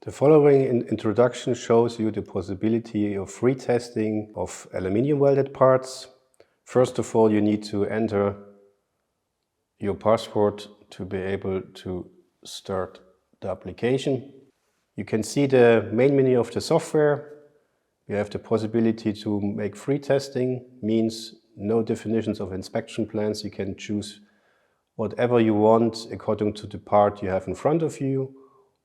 The following introduction shows you the possibility of free testing of aluminium welded parts. First of all, you need to enter your password to be able to start the application. You can see the main menu of the software. You have the possibility to make free testing, means no definitions of inspection plans. You can choose whatever you want according to the part you have in front of you,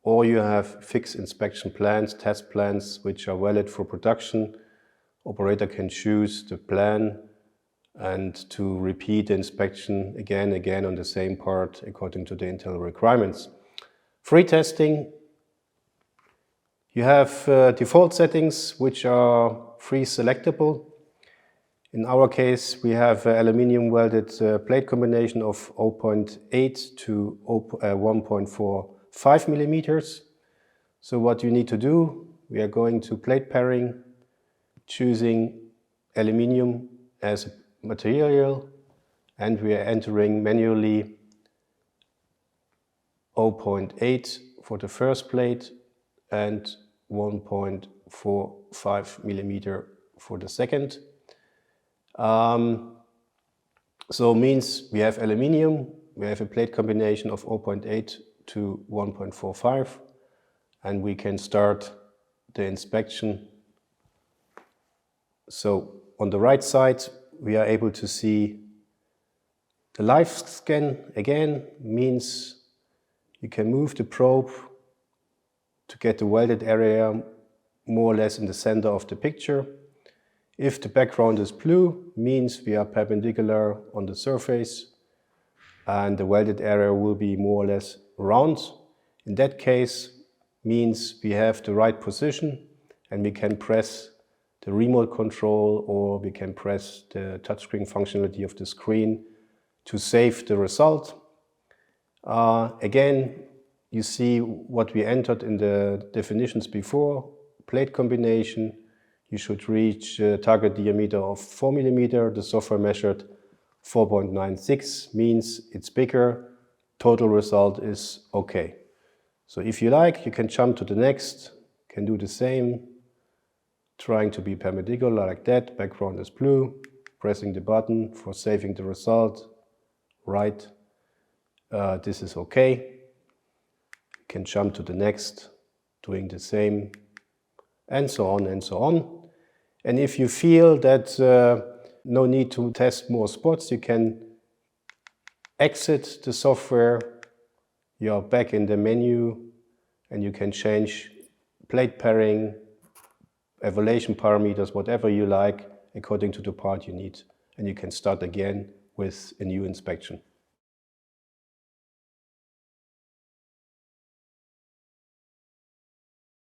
or you have fixed inspection plans, test plans, which are valid for production. Operator can choose the plan and to repeat the inspection again on the same part according to the internal requirements. Free testing, you have default settings which are free selectable. In our case, we have aluminium welded plate combination of 0.8 to 1.45 millimeters. So what you need to do, we are going to plate pairing, choosing aluminium as a material, and we are entering manually 0.8 for the first plate and 1.45 millimeter for the second. So means we have aluminium, we have a plate combination of 0.8 to 1.45, and we can start the inspection. So on the right side we are able to see the live scan. Again, means you can move the probe to get the welded area more or less in the center of the picture. If the background is blue, means we are perpendicular on the surface and the welded area will be more or less round. In that case, means we have the right position and we can press the remote control or we can press the touchscreen functionality of the screen to save the result. Again, you see what we entered in the definitions before. Plate combination, you should reach a target diameter of 4 millimeter. The software measured 4.96, means it's bigger. Total result is okay. So if you like, you can jump to the next, can do the same, trying to be perpendicular like that. Background is blue, pressing the button for saving the result, right. This is okay. You can jump to the next, doing the same, and so on and so on. And if you feel that no need to test more spots, you can exit the software. You are back in the menu and you can change plate pairing, evaluation parameters, whatever you like, according to the part you need. And you can start again with a new inspection.